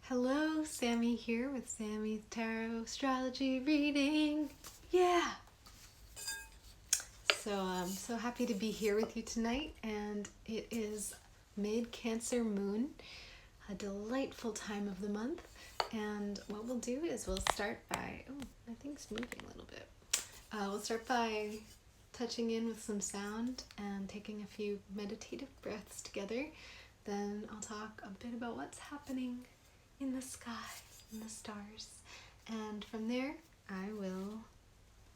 Hello, Sammy here with Sammy's Tarot Astrology reading. Yeah! So I'm so happy to be here with you tonight, and it is mid-Cancer moon, a delightful time of the month. And what we'll do is we'll start by, I think it's moving a little bit. We'll start by touching in with some sound and taking a few meditative breaths together. Then I'll talk a bit about what's happening in the sky, in the stars. And from there, I will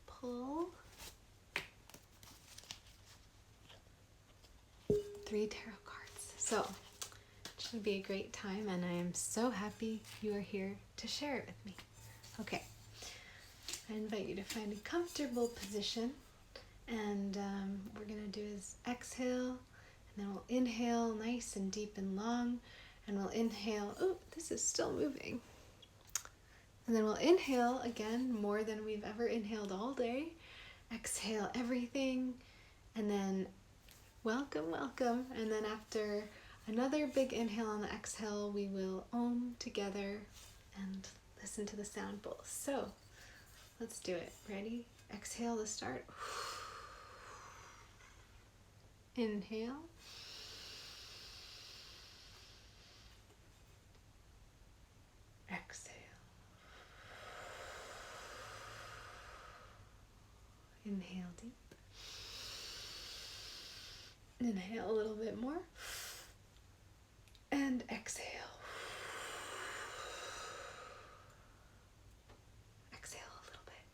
pull 3 tarot cards. So, it should be a great time, and I am so happy you are here to share it with me. Okay, I invite you to find a comfortable position, and what we're going to do is exhale, and then we'll inhale nice and deep and long. And we'll inhale, this is still moving. And then we'll inhale again, more than we've ever inhaled all day. Exhale everything, and then welcome, welcome. And then after another big inhale on the exhale, we will Om together and listen to the sound bowl. So let's do it. Ready? Exhale to start. Inhale. Exhale. Inhale deep. Inhale a little bit more. And exhale. Exhale a little bit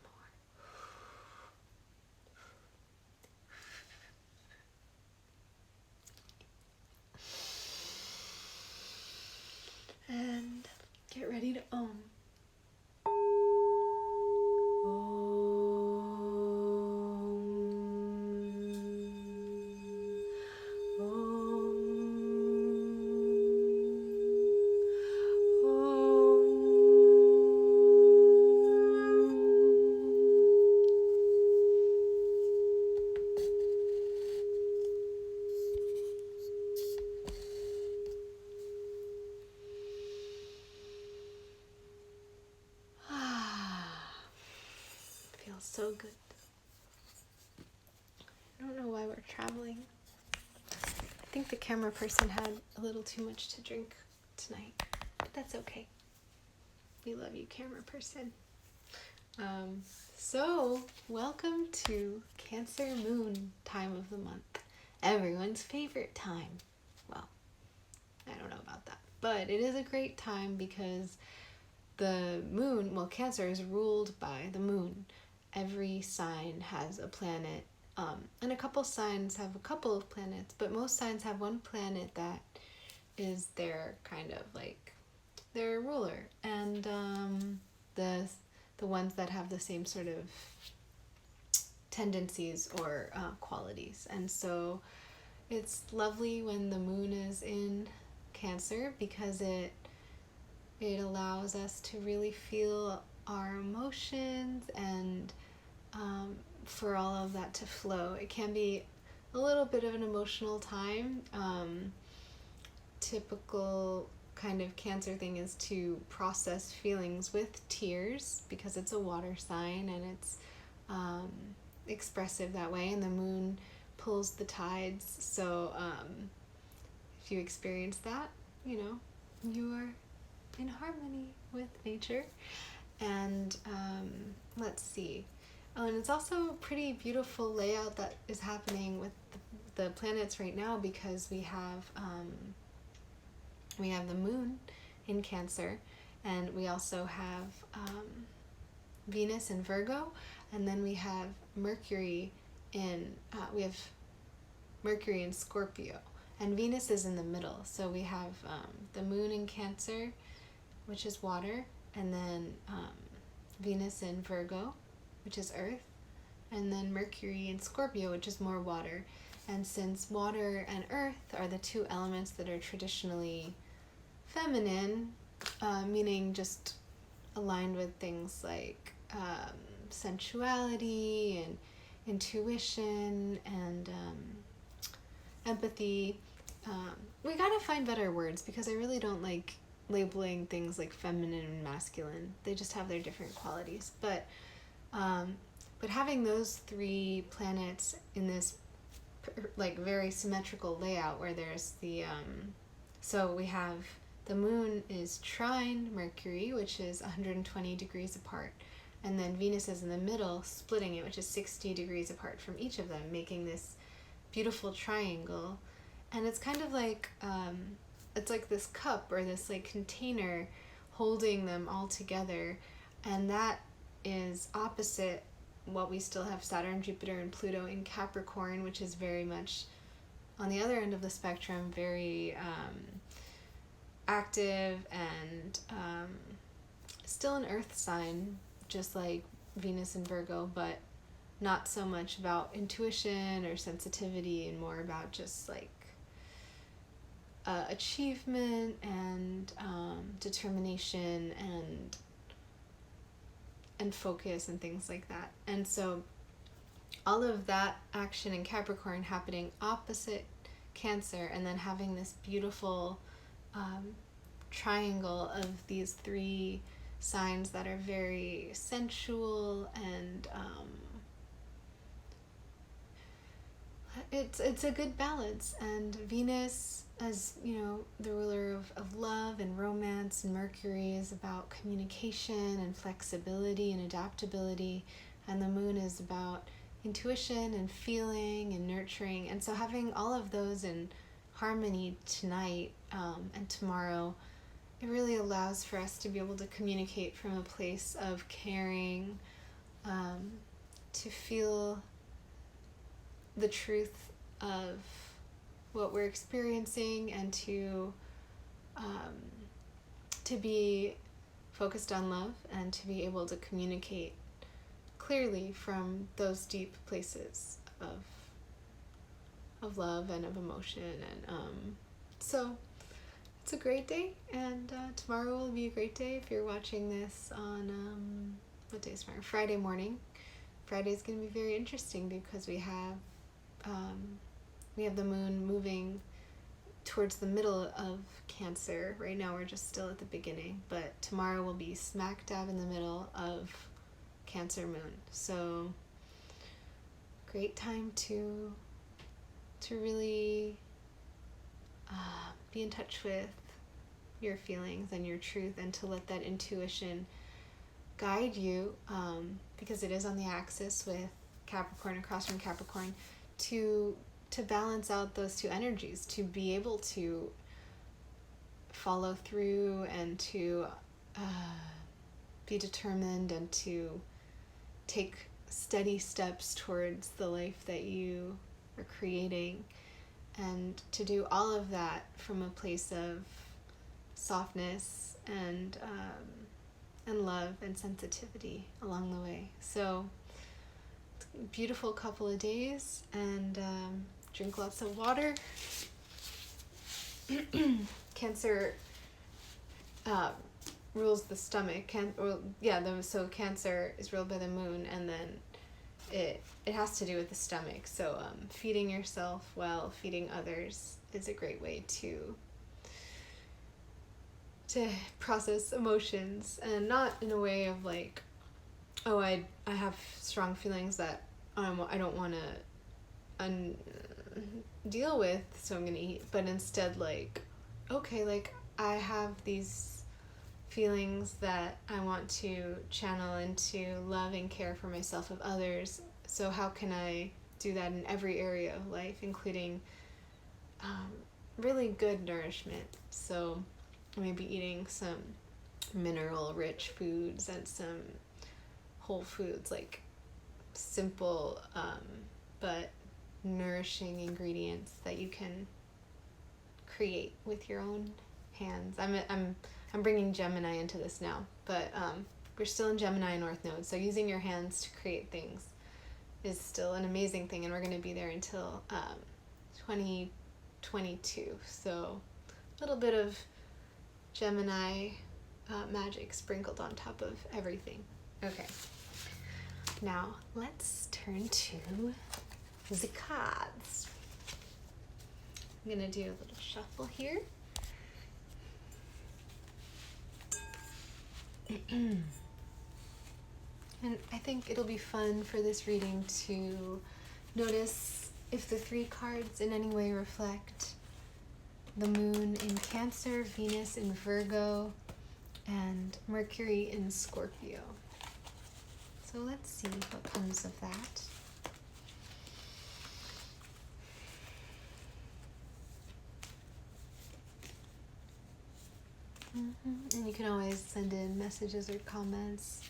more. And get ready to Om. Feels so good. I don't know why we're traveling. I think the camera person had a little too much to drink tonight, but that's okay. We love you, camera person. So welcome to Cancer moon time of the month. Everyone's favorite time. Well, I don't know about that, but it is a great time because the moon, Cancer is ruled by the moon. Every sign has a planet, and a couple signs have a couple of planets, but most signs have one planet that is their kind of like their ruler, and the ones that have the same sort of tendencies or qualities. And so it's lovely when the moon is in Cancer because it allows us to really feel our emotions and for all of that to flow. It can be a little bit of an emotional time. Typical kind of Cancer thing is to process feelings with tears because it's a water sign and it's expressive that way, and the moon pulls the tides. So if you experience that, you are in harmony with nature. And let's see. And it's also a pretty beautiful layout that is happening with the planets right now because we have the moon in Cancer, and we also have Venus in Virgo, and then we have Mercury in Scorpio, and Venus is in the middle. So we have the moon in Cancer, which is water, and then Venus in Virgo, which is earth, and then Mercury in Scorpio, which is more water. And since water and earth are the two elements that are traditionally feminine, meaning just aligned with things like sensuality and intuition and empathy, we gotta find better words because I really don't like labeling things like feminine and masculine. They just have their different qualities. But having those three planets in this like very symmetrical layout where there's the so we have the moon is trine Mercury, which is 120 degrees apart, and then Venus is in the middle, splitting it, which is 60 degrees apart from each of them, making this beautiful triangle. And it's kind of like it's like this cup or this like container holding them all together, and that is opposite what we still have Saturn, Jupiter, and Pluto in Capricorn, which is very much on the other end of the spectrum, very active and still an earth sign, just like Venus and Virgo, but not so much about intuition or sensitivity and more about just like achievement and determination and focus and things like that. And so all of that action in Capricorn happening opposite Cancer, and then having this beautiful triangle of these three signs that are very sensual and it's a good balance. And Venus, as you know, the ruler of love and romance, and Mercury is about communication and flexibility and adaptability, and the moon is about intuition and feeling and nurturing. And so having all of those in harmony tonight and tomorrow, it really allows for us to be able to communicate from a place of caring, to feel the truth of what we're experiencing, and to be focused on love, and to be able to communicate clearly from those deep places of love and of emotion. And so it's a great day, and tomorrow will be a great day if you're watching this on what day is tomorrow? Friday morning. Friday is going to be very interesting because we have the moon moving towards the middle of Cancer. Right now we're just still at the beginning, but tomorrow will be smack dab in the middle of Cancer moon. So great time to really be in touch with your feelings and your truth, and to let that intuition guide you, because it is on the axis with Capricorn, across from Capricorn, to balance out those two energies, to be able to follow through and to be determined and to take steady steps towards the life that you are creating, and to do all of that from a place of softness and love and sensitivity along the way. So beautiful couple of days, and drink lots of water. Cancer rules the stomach. So Cancer is ruled by the moon, and then it has to do with the stomach. So feeding yourself well, feeding others is a great way to process emotions, and not in a way of like, oh, I have strong feelings that I don't want to deal with, so I'm gonna eat, but instead like, okay, like I have these feelings that I want to channel into love and care for myself of others, so how can I do that in every area of life, including really good nourishment. So maybe eating some mineral rich foods and some whole foods, like simple but nourishing ingredients that you can create with your own hands. I'm bringing Gemini into this now, but we're still in Gemini North Node, so using your hands to create things is still an amazing thing, and we're going to be there until 2022. So a little bit of Gemini magic sprinkled on top of everything. Okay, now let's turn to the cards. I'm going to do a little shuffle here. And I think it'll be fun for this reading to notice if the three cards in any way reflect the moon in Cancer, Venus in Virgo, and Mercury in Scorpio. So let's see what comes of that. And you can always send in messages or comments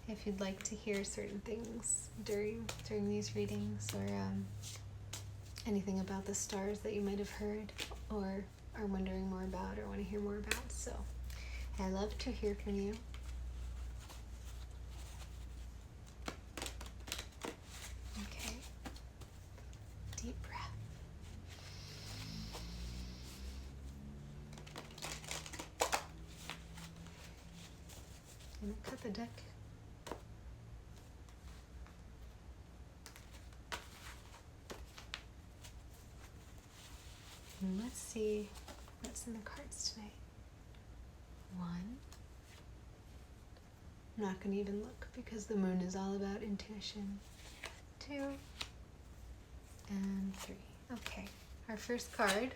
if you'd like to hear certain things during these readings, or anything about the stars that you might have heard or are wondering more about or want to hear more about. So I love to hear from you. Okay. Deep breath. And cut the deck. And let's see what's in the cards tonight. 1. I'm not going to even look because the moon is all about intuition. 2. And 3. Okay, our first card.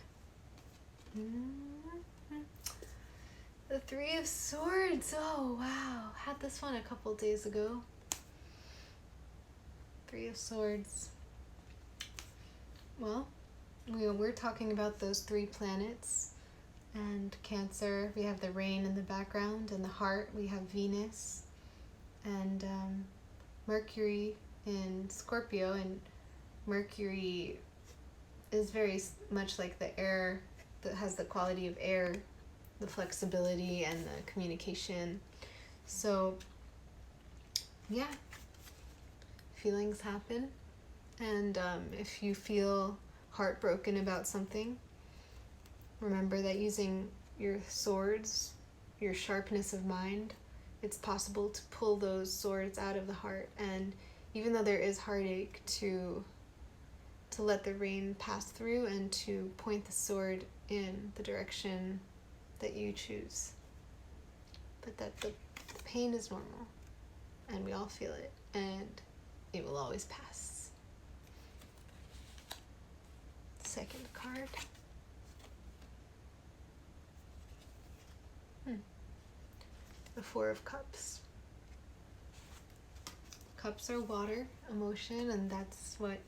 The 3 of Swords. Oh, wow. Had this one a couple days ago. 3 of Swords. Well, we're talking about those 3 planets. And Cancer, we have the rain in the background, and the heart, we have Venus, and Mercury in Scorpio. And Mercury is very much like the air, that has the quality of air, the flexibility and the communication. So yeah, feelings happen, and if you feel heartbroken about something, remember that using your swords, your sharpness of mind, it's possible to pull those swords out of the heart. And even though there is heartache, to let the rain pass through and to point the sword in the direction that you choose. But that the pain is normal, and we all feel it, and it will always pass. Second card. The 4 of Cups. Cups are water, emotion, and that's what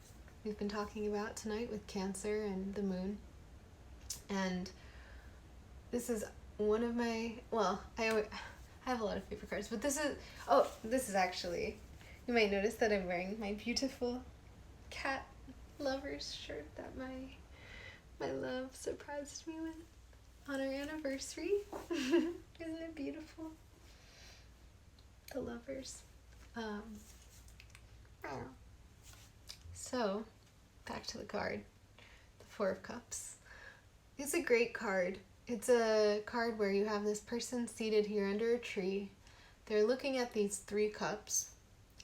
we've been talking about tonight with Cancer and the moon. And this is one of my, well, I have a lot of favorite cards, but this is actually, you might notice that I'm wearing my beautiful cat lovers shirt that my love surprised me with on our anniversary. Isn't it beautiful? The lovers. So, back to the card. The 4 of Cups. It's a great card. It's a card where you have this person seated here under a tree. They're looking at these 3 cups.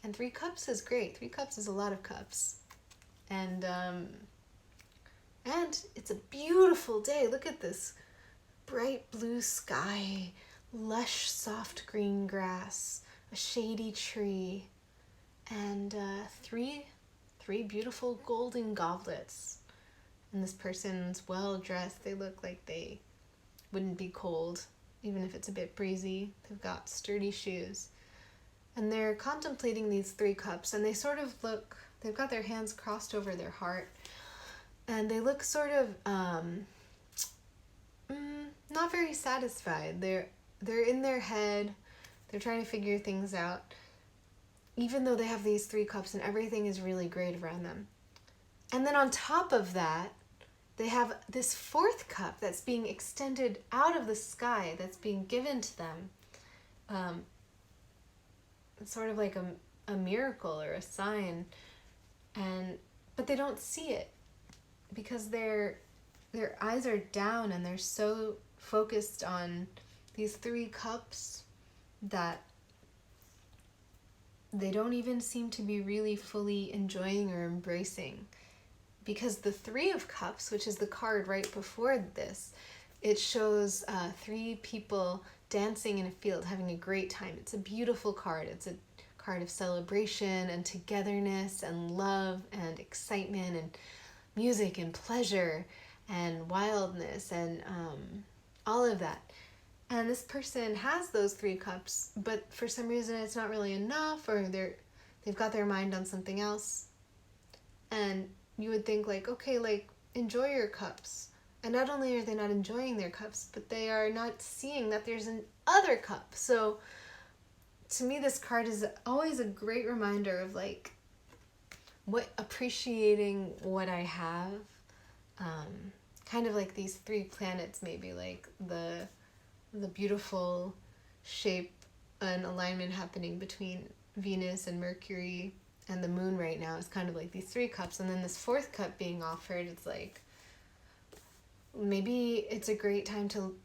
And 3 cups is great. 3 cups is a lot of cups. And it's a beautiful day. Look at this bright blue sky, lush soft green grass, a shady tree, and 3 beautiful golden goblets. And this person's well dressed. They look like they wouldn't be cold, even if it's a bit breezy. They've got sturdy shoes. And they're contemplating these 3 cups, and they sort of look, they've got their hands crossed over their heart, and they look sort of not very satisfied. They're in their head. They're trying to figure things out, even though they have these 3 cups and everything is really great around them. And then on top of that, they have this 4th cup that's being extended out of the sky, that's being given to them. It's sort of like a miracle or a sign, but they don't see it because their eyes are down, and they're so focused on these 3 cups that they don't even seem to be really fully enjoying or embracing. Because the 3 of Cups, which is the card right before this, it shows 3 people dancing in a field, having a great time. It's a beautiful card. It's a card of celebration and togetherness and love and excitement and music and pleasure and wildness and all of that. And this person has those 3 cups, but for some reason it's not really enough, or they've got their mind on something else. And you would think like, okay, like enjoy your cups. And not only are they not enjoying their cups, but they are not seeing that there's an other cup. So to me, this card is always a great reminder of like appreciating what I have. Kind of like these 3 planets, maybe like the beautiful shape and alignment happening between Venus and Mercury and the moon right now is kind of like these 3 cups. And then this 4th cup being offered, it's like, maybe it's a great time to,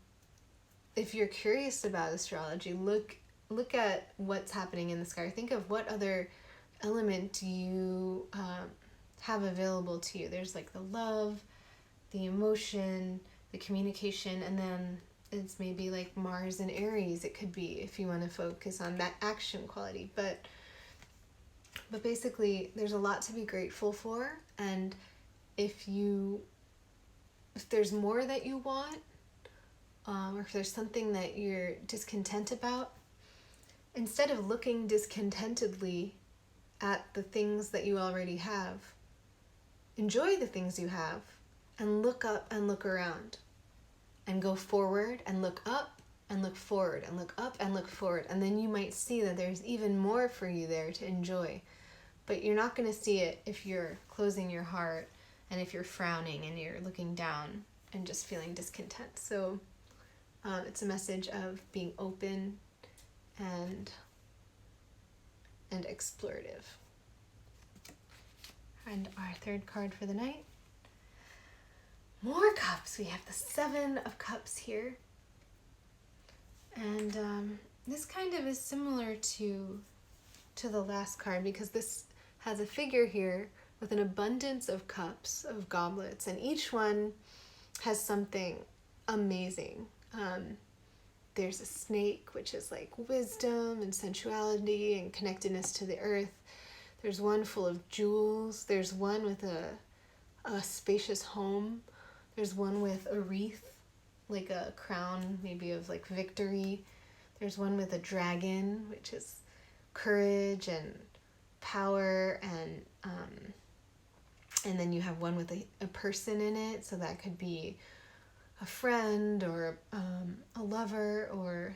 if you're curious about astrology, look at what's happening in the sky. Think of what other element you have available to you. There's like the love, the emotion, the communication, and then it's maybe like Mars and Aries. It could be, if you want to focus on that action quality. But basically, there's a lot to be grateful for, and if there's more that you want, or if there's something that you're discontent about, instead of looking discontentedly at the things that you already have, enjoy the things you have and look up and look around and go forward and look up and look forward and look up and look forward. And then you might see that there's even more for you there to enjoy. But you're not going to see it if you're closing your heart and if you're frowning and you're looking down and just feeling discontent. So it's a message of being open and explorative. And our 3rd card for the night, more cups. We have the 7 of Cups here. And this kind of is similar to the last card, because this has a figure here with an abundance of cups, of goblets, and each one has something amazing. There's a snake, which is like wisdom and sensuality and connectedness to the earth. There's one full of jewels. There's one with a spacious home. There's one with a wreath, like a crown, maybe of like victory. There's one with a dragon, which is courage and power, and then you have one with a person in it, so that could be a friend or a lover or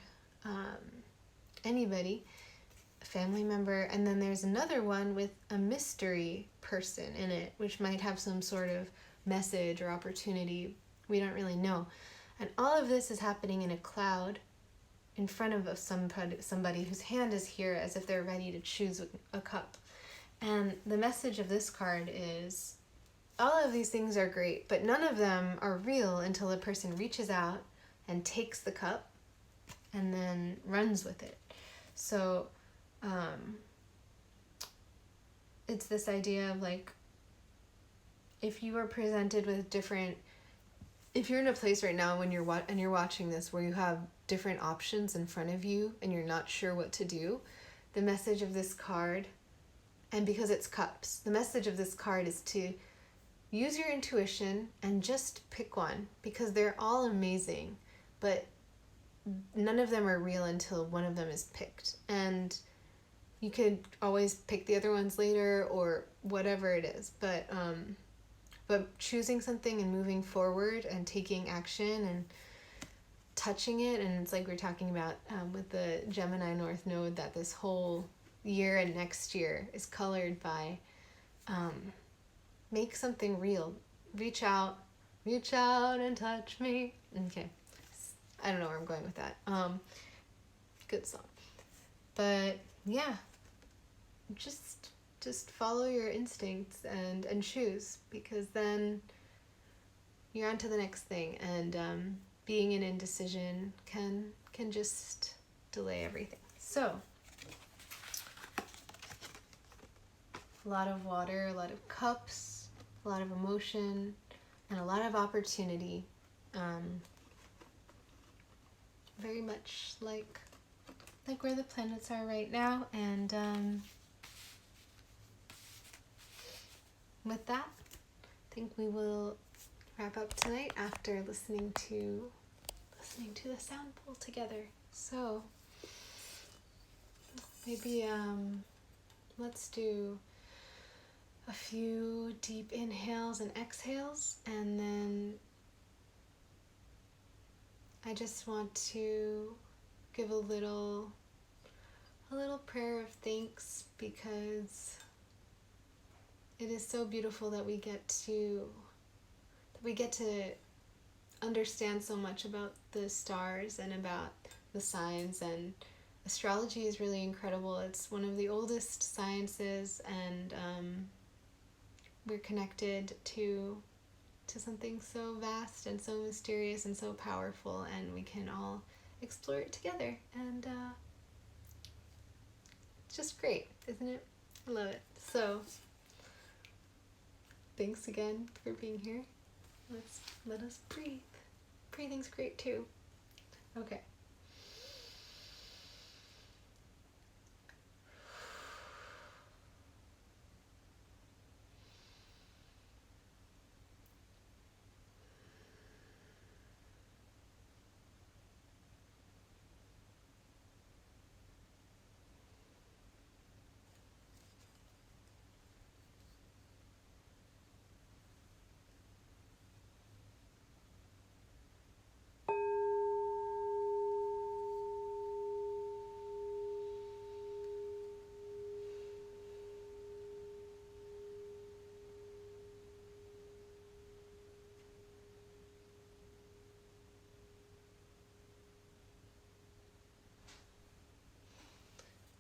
anybody, a family member. And then there's another one with a mystery person in it, which might have some sort of message or opportunity. We don't really know. And all of this is happening in a cloud in front of somebody whose hand is here as if they're ready to choose a cup. And the message of this card is, all of these things are great, but none of them are real until the person reaches out and takes the cup and then runs with it. So it's this idea of like, if you are presented with if you're in a place right now when you're watching this where you have different options in front of you and you're not sure what to do, the message of this card, and because it's cups, the message of this card is to use your intuition and just pick one, because they're all amazing, but none of them are real until one of them is picked. And you could always pick the other ones later or whatever it is, but choosing something and moving forward and taking action and touching it, and it's like we're talking about with the Gemini North Node, that this whole year and next year is colored by make something real. Reach out and touch me. Okay, I don't know where I'm going with that. Good song. But yeah, just follow your instincts and choose, because then you're on to the next thing. And being in indecision can just delay everything. So a lot of water, a lot of cups, a lot of emotion, and a lot of opportunity. very much like where the planets are right now. And with that, I think we will wrap up tonight after listening to the sound bowl together. So maybe let's do a few deep inhales and exhales, and then I just want to give a little prayer of thanks, because it is so beautiful that we get to understand so much about the stars and about the signs. And astrology is really incredible. It's one of the oldest sciences, and we're connected to something so vast and so mysterious and so powerful, and we can all explore it together. And it's just great, isn't it? I love it. So thanks again for being here. Let us breathe. Breathing's great too. Okay.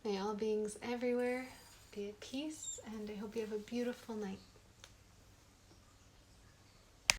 May all beings everywhere be at peace, and I hope you have a beautiful night.